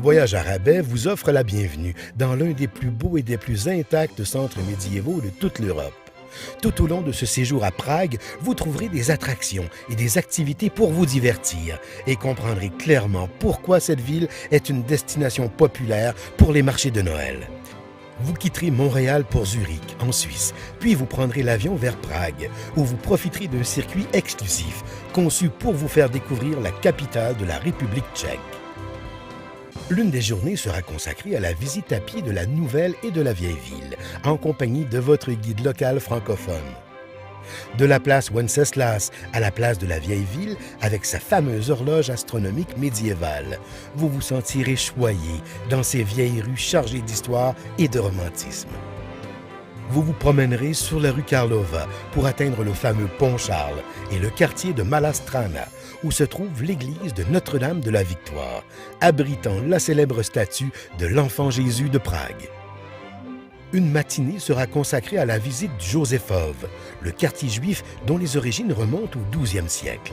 Voyage à rabais vous offre la bienvenue dans l'un des plus beaux et des plus intacts centres médiévaux de toute l'Europe. Tout au long de ce séjour à Prague, vous trouverez des attractions et des activités pour vous divertir et comprendrez clairement pourquoi cette ville est une destination populaire pour les marchés de Noël. Vous quitterez Montréal pour Zurich, en Suisse, puis vous prendrez l'avion vers Prague, où vous profiterez d'un circuit exclusif conçu pour vous faire découvrir la capitale de la République tchèque. L'une des journées sera consacrée à la visite à pied de la nouvelle et de la vieille ville, en compagnie de votre guide local francophone. De la place Wenceslas à la place de la vieille ville, avec sa fameuse horloge astronomique médiévale, vous vous sentirez choyé dans ces vieilles rues chargées d'histoire et de romantisme. Vous vous promènerez sur la rue Karlova pour atteindre le fameux pont Charles et le quartier de Mala Strana, où se trouve l'église de Notre-Dame de la Victoire, abritant la célèbre statue de l'Enfant Jésus de Prague. Une matinée sera consacrée à la visite du Josefov, le quartier juif dont les origines remontent au XIIe siècle.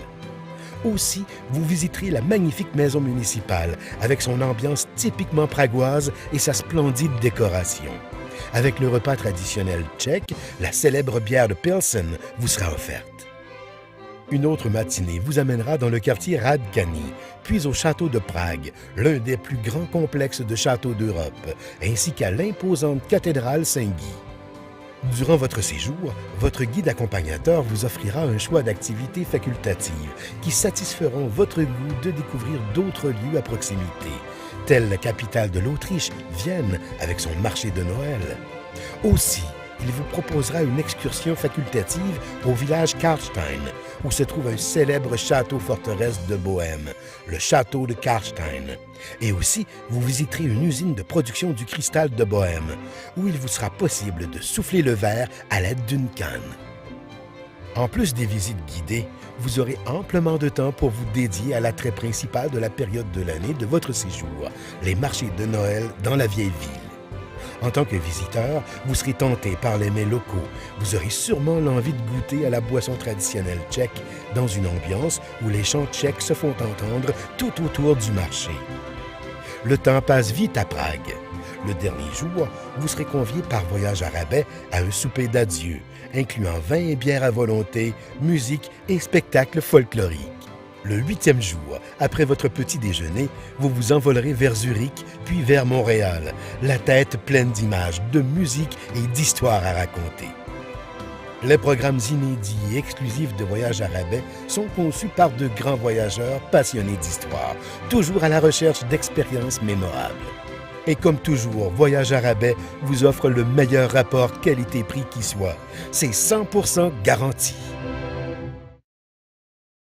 Aussi, vous visiterez la magnifique maison municipale avec son ambiance typiquement pragoise et sa splendide décoration. Avec le repas traditionnel tchèque, la célèbre bière de Pilsen vous sera offerte. Une autre matinée vous amènera dans le quartier Radkani, puis au château de Prague, l'un des plus grands complexes de châteaux d'Europe, ainsi qu'à l'imposante cathédrale Saint-Guy. Durant votre séjour, votre guide accompagnateur vous offrira un choix d'activités facultatives qui satisferont votre goût de découvrir d'autres lieux à proximité, telle la capitale de l'Autriche, Vienne, avec son marché de Noël. Aussi, il vous proposera une excursion facultative au village Karlstein, où se trouve un célèbre château-forteresse de Bohême, le château de Karlstein. Et aussi, vous visiterez une usine de production du cristal de Bohême, où il vous sera possible de souffler le verre à l'aide d'une canne. En plus des visites guidées, vous aurez amplement de temps pour vous dédier à l'attrait principal de la période de l'année de votre séjour, les marchés de Noël dans la vieille ville. En tant que visiteur, vous serez tenté par les mets locaux. Vous aurez sûrement l'envie de goûter à la boisson traditionnelle tchèque dans une ambiance où les chants tchèques se font entendre tout autour du marché. Le temps passe vite à Prague. Le dernier jour, vous serez convié par Voyage à rabais à un souper d'adieu, incluant vin et bière à volonté, musique et spectacles folkloriques. Le 8e jour, après votre petit déjeuner, vous vous envolerez vers Zurich, puis vers Montréal, la tête pleine d'images, de musique et d'histoires à raconter. Les programmes inédits et exclusifs de Voyage à rabais sont conçus par de grands voyageurs passionnés d'histoire, toujours à la recherche d'expériences mémorables. Et comme toujours, Voyage à rabais vous offre le meilleur rapport qualité-prix qui soit. C'est 100% garanti.